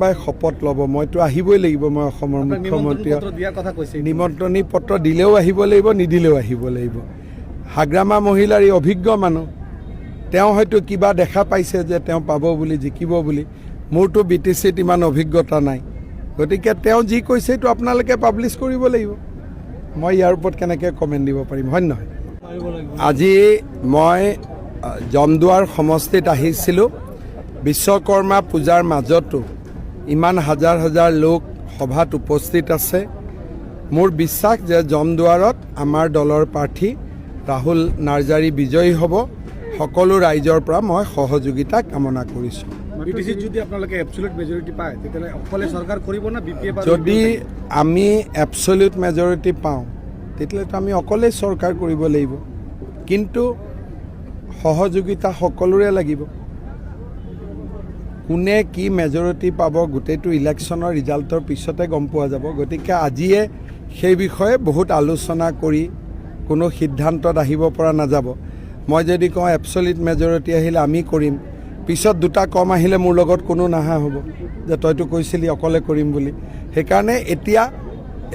প্ৰথমবাৰ শপত ল'ব মইতো আহিবই লাগিব মই অসমৰ মুখ্যমন্ত্ৰী নিমন্ত্ৰণী পত্ৰ দিলেও আহিব লাগিব নিদিলেও আহিব লাগিব হাগ্ৰামা মহিলাৰ এই অভিজ্ঞ মানুহ তেওঁ হয়তো কিবা দেখা পাইছে যে তেওঁ পাব বুলি জিকিব বুলি মোৰতো BTCত ইমান অভিজ্ঞতা নাই গতিকে তেওঁ যি কৈছে এইটো আপোনালোকে পাব্লিছ কৰিব লাগিব মই ইয়াৰ ওপৰত কেনেকৈ কমেণ্ট দিব পাৰিম হয় নহয় আজি মই জমদুৱাৰ সমষ্টিত আহিছিলোঁ বিশ্বকৰ্মা পূজাৰ মাজতো ইমান হাজাৰ হাজাৰ লোক সভাত উপস্থিত আছে মোৰ বিশ্বাস যে জমদুৱাৰত আমাৰ দলৰ প্ৰাৰ্থী ৰাহুল নাৰ্জাৰী বিজয়ী হ'ব সকলো ৰাইজৰ পৰা মই সহযোগিতা কামনা কৰিছোঁ BTCত যদি আপোনালোকে এবছলিউট মেজৰিটি পায় তেতিয়াহ'লে অকলে চৰকাৰ কৰিব না BPA যদি আমি এবছলিউট মেজৰিটি পাওঁ তেতিয়াহ'লেতো আমি অকলেই চৰকাৰ কৰিব লাগিব কিন্তু সহযোগিতা সকলোৰে লাগিব কোনে কি মেজৰিটি পাব গোটেইটো ইলেকশ্যনৰ ৰিজাল্টৰ পিছতে গম পোৱা যাব গতিকে আজিয়ে সেই বিষয়ে বহুত আলোচনা কৰি কোনো সিদ্ধান্তত আহিব পৰা নাযাব মই যদি কওঁ এবছলিউট মেজৰিটি আহিলে আমি কৰিম পিছত দুটা কম আহিলে মোৰ লগত কোনো নাহা হ'ব যে তইতো কৈছিলি অকলে কৰিম বুলি সেইকাৰণে এতিয়া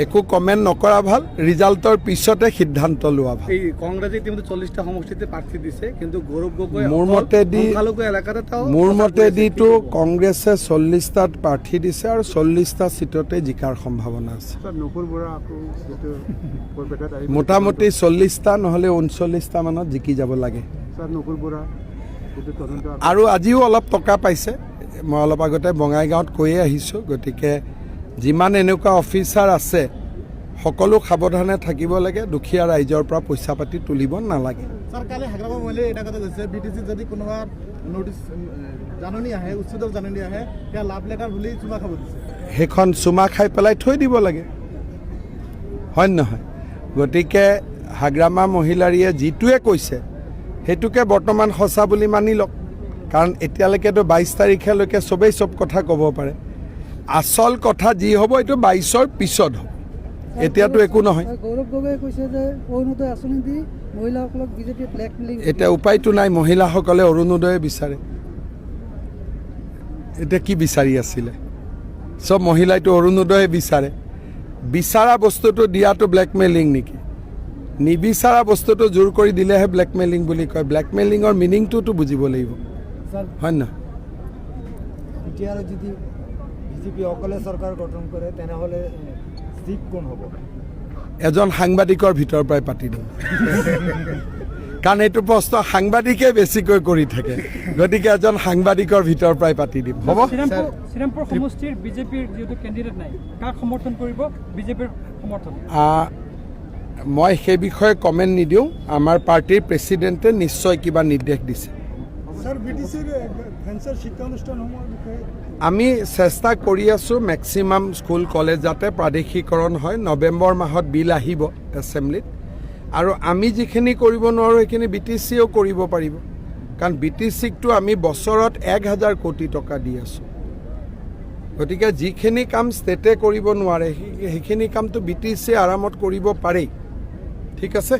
একো কমেণ্ট নকৰা ভাল ৰিজাল্টৰ পিছতে সিদ্ধান্ত লোৱা ভাল এই কংগ্ৰেছে ইতিমধ্যে 40টা সমষ্টিতে প্ৰাৰ্থী দিছে কিন্তু গৌৰৱ গগৈ মোৰ মতেদিতো কংগ্ৰেছে 40টাত প্ৰাৰ্থী দিছে আৰু 40টা সিটতে জিকাৰ সম্ভাৱনা আছে মোটামুটি 40টা নহ'লে 39টা মানত জিকি যাব লাগে আৰু আজিও অলপ টকা পাইছে মই অলপ আগতে বঙাইগাঁৱত কৈয়ে আহিছোঁ গতিকে যিমান এনেকুৱা অফিচাৰ আছে সকলো সাৱধানে থাকিব লাগে দুখীয়া ৰাইজৰ পৰা পইচা পাতি তুলিব নালাগে সেইখন চুমা খাই পেলাই থৈ দিব লাগে হয় নহয় গতিকে হাগ্ৰামা মহিলাৰীয়ে যিটোৱে কৈছে সেইটোকে বৰ্তমান সঁচা বুলি মানি লওক কাৰণ এতিয়ালৈকেতো 22 তাৰিখলৈকে চবেই চব কথা ক'ব পাৰে আসল কথা যি হ'ব এইটো 22ৰ পিছত হ'ব এতিয়াতো একো নহয় গৌৰৱ গগৈয়ে কৈছে যে অৰুণোদয় আঁচনি দি মহিলাসকলক বিজেপি ব্লেকমেইলিং এতিয়া উপায়তো নাই মহিলাসকলে অৰুণোদয়ে বিচাৰে এতিয়া কি বিচাৰি আছিলে চব মহিলাইতো অৰুণোদয়ে বিচাৰে বিচাৰা বস্তুটো দিয়াটো ব্লেকমেইলিং নেকি নিবিচাৰা বস্তুটো জোৰ কৰি দিলেহে ব্লেকমেইলিং বুলি কয় ব্লেকমেইলিঙৰ মিনিংটোতো বুজিব লাগিব হয় না এতিয়া আৰু যদি বিজেপি অকলে চৰকাৰ গঠন কৰে তেনেহ'লে চিফ কোন হ'ব এজন সাংবাদিকৰ ভিতৰৰ পৰাই পাতি দিম কাৰণ এইটো প্ৰশ্ন সাংবাদিকে বেছিকৈ কৰি থাকে গতিকে এজন সাংবাদিকৰ ভিতৰৰ পৰাই পাতি দিম হ'ব শ্ৰীৰামপুৰ সমষ্টিৰ বিজেপিৰ যিহেতু কেণ্ডিডেট নাই কাক সমৰ্থন কৰিব বিজেপিৰ সমৰ্থন মই সেই বিষয়ে কমেণ্ট নিদিওঁ আমাৰ পাৰ্টিৰ প্ৰেচিডেণ্টে নিশ্চয় কিবা নিৰ্দেশ দিছে আমি চেষ্টা কৰি আছোঁ মেক্সিমাম স্কুল কলেজ যাতে প্ৰাদেশিকৰণ হয় নৱেম্বৰ মাহত বিল আহিব এছেম্বলিত আৰু আমি যিখিনি কৰিব নোৱাৰোঁ সেইখিনি BTCয়েও কৰিব পাৰিব কাৰণ BTCকতো আমি বছৰত 1000 কোটি টকা দি আছোঁ গতিকে যিখিনি কাম ষ্টেটে কৰিব নোৱাৰে সেইখিনি কামটো BTCয়ে আৰামত কৰিব পাৰেই ঠিক আছে